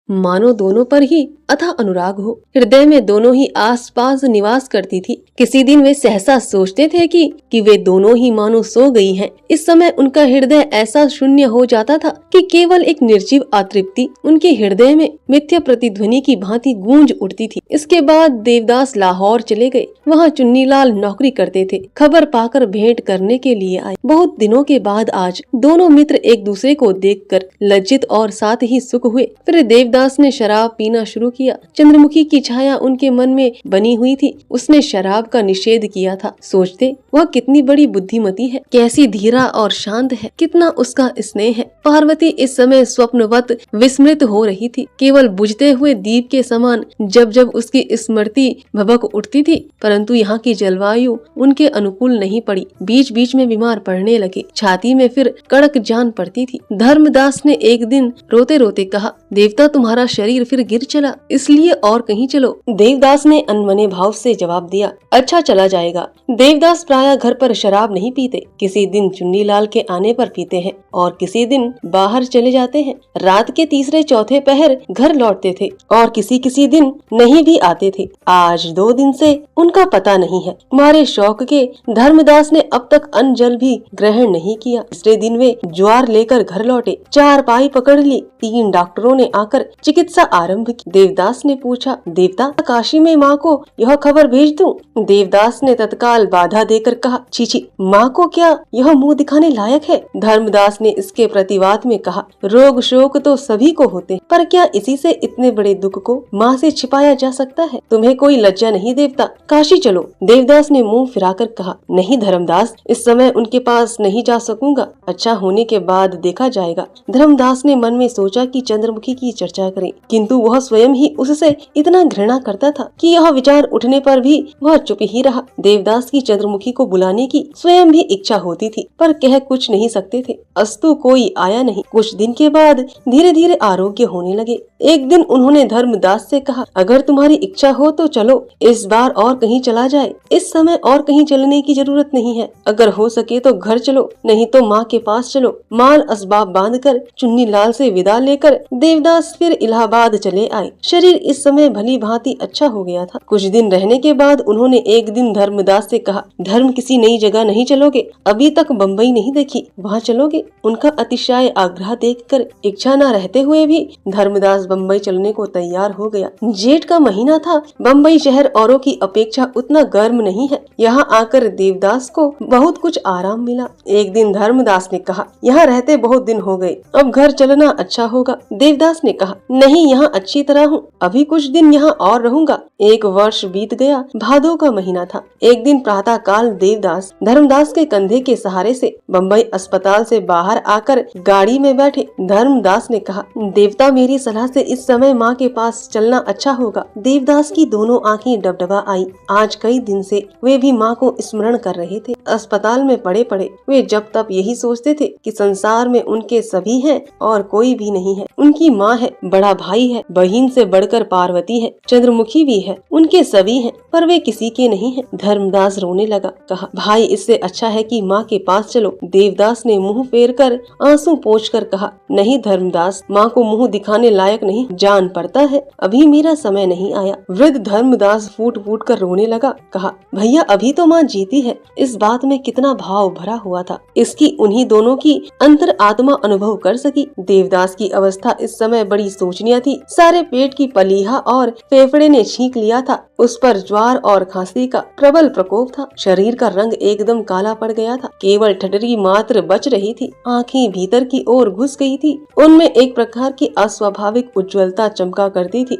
मानो दोनों पर ही अथाह अनुराग हो। हृदय में दोनों ही आसपास निवास करती थी। किसी दिन वे सहसा सोचते थे कि वे दोनों ही मानो सो गई हैं। इस समय उनका हृदय ऐसा शून्य हो जाता था कि केवल एक निर्जीव अतृप्ति उनके हृदय में मिथ्या प्रतिध्वनि की भांति गूंज उठती थी। इसके बाद देवदास लाहौर चले गए। वहाँ चुन्नीलाल नौकरी करते थे। खबर पाकर भेंट करने के लिए आए। बहुत दिनों के बाद आज दोनों मित्र एक दूसरे को देखकर लज्जित और साथ ही सुख हुए। फिर देवदास ने शराब पीना शुरू किया। चंद्रमुखी की छाया उनके मन में बनी हुई थी। उसने शराब का निषेध किया था। सोचते वह कितनी बड़ी बुद्धिमती है, कैसी धीरा और शांत है, कितना उसका स्नेह है। पार्वती इस समय स्वप्नवत विस्मृत हो रही थी। केवल बुझते हुए दीप के समान जब जब उसकी स्मृति भभक उठती थी, परंतु यहाँ की जलवायु उनके अनुकूल नहीं पड़ी। बीच बीच में बीमार पड़ने लगे। छाती में फिर कड़क जान पड़ती थी। धर्मदास ने एक दिन रोते रोते कहा, देवता तुम्हारा शरीर फिर गिर चला, इसलिए और कहीं चलो। देवदास ने अनमने भाव से जवाब दिया, अच्छा चला जाएगा। देवदास प्रायः घर पर शराब नहीं पीते। किसी दिन चुन्नीलाल के आने पर पीते हैं और किसी दिन बाहर चले जाते हैं। रात के तीसरे चौथे पहर घर लौटते थे और किसी किसी दिन नहीं भी आते थे। आज 2 दिन से उनका पता नहीं है। मारे शौक के धर्मदास ने अब तक अन्न जल भी ग्रहण नहीं किया। तीसरे दिन वे ज्वार लेकर घर लौटे। 4 पाई पकड़ ली। 3 डॉक्टरों ने आकर चिकित्सा आरंभ की। देवदास ने पूछा, देवता काशी में माँ को यह खबर भेज दूं? देवदास ने तत्काल बाधा देकर कहा, छी माँ को क्या यह मुंह दिखाने लायक है? धर्मदास ने इसके प्रतिवाद में कहा, रोग शोक तो सभी को होते हैं, पर क्या इसी से इतने बड़े दुख को माँ से छिपाया जा सकता है? तुम्हें कोई लज्जा नहीं देवता, काशी चलो। देवदास ने मुंह फिराकर कहा, नहीं धर्मदास, इस समय उनके पास नहीं जा सकूंगा। अच्छा होने के बाद देखा जाएगा। धर्मदास ने मन में सोचा कि चंद्रमुखी की चर्चा करें, किंतु वह स्वयं ही उससे इतना घृणा करता था कि यह विचार उठने पर भी वह चुप ही रहा। देवदास की चंद्रमुखी को बुलाने की स्वयं भी इच्छा होती थी, पर कह कुछ नहीं सकते थे। अस्तु कोई आया नहीं। कुछ दिन के बाद धीरे धीरे आरोग्य होने लगे। एक दिन उन्होंने धर्मदास से कहा, अगर तुम्हारी इच्छा हो तो चलो, इस बार और कहीं चला जाए। इस समय और कहीं चलने की जरूरत नहीं है। अगर हो सके तो घर चलो, नहीं तो माँ के पास चलो। माल असबाब बांधकर चुन्नीलाल से विदा लेकर देवदास फिर इलाहाबाद चले आए। शरीर इस समय भली भांति अच्छा हो गया था। कुछ दिन रहने के बाद उन्होंने एक दिन धर्मदास से कहा, धर्म किसी नई जगह नहीं चलोगे? अभी तक बम्बई नहीं देखी, वहाँ चलोगे? उनका अतिशय आग्रह देखकर इच्छा न रहते हुए भी धर्मदास बम्बई चलने को तैयार हो गया। जेठ का महीना था। बम्बई शहर औरों की अपेक्षा उतना गर्म नहीं है। यहाँ आकर देवदास को बहुत कुछ आराम मिला। एक दिन धर्मदास ने कहा, यहाँ रहते बहुत दिन हो गए, अब घर चलना अच्छा होगा। देवदास ने कहा, नहीं, यहाँ अच्छी तरह हूँ, अभी कुछ दिन यहाँ और रहूंगा। 1 वर्ष बीत गया। भादों का महीना था। एक दिन प्रातः काल देवदास धर्मदास के कंधे के सहारे से बम्बई अस्पताल से बाहर आकर गाड़ी में बैठे। धर्मदास ने कहा, देवता मेरी सलाह से इस समय माँ के पास चलना अच्छा होगा। देवदास की दोनों आंखें डबडबा आई। आज कई दिन से वे भी माँ को स्मरण कर रहे थे। अस्पताल में पड़े पड़े वे जब तब यही सोचते थे कि संसार में उनके सभी हैं और कोई भी नहीं है। उनकी माँ है, बड़ा भाई है, बहन से बढ़कर पार्वती है, चंद्रमुखी भी है, उनके सभी हैं, पर वे किसी के नहीं हैं। धर्मदास रोने लगा। कहा, भाई इससे अच्छा है कि माँ के पास चलो। देवदास ने मुंह फेर कर आंसू पोंछकर कहा, नहीं धर्मदास, माँ को मुंह दिखाने लायक नहीं, जान पड़ता है, अभी मेरा समय नहीं आया। वृद्ध धर्मदास फूट फूट कर रोने लगा। कहा, भैया अभी तो माँ जीती है। इस बात में कितना भाव भरा हुआ था, इसकी उन्हीं दोनों की अंतर आत्मा अनुभव कर सकी। देवदास की अवस्था इस समय बड़ी शोचनीय थी। सारे पेट की पलीहा और फेफड़े ने छींक लिया था। उस पर ज्वार और खांसी का प्रबल प्रकोप था। शरीर का रंग एकदम काला पड़ गया था। केवल ठटरी मात्र बच रही थी। आँखें भीतर की ओर घुस गई थी। उनमें एक प्रकार की अस्वाभाविक उज्ज्वलता चमका करती थी।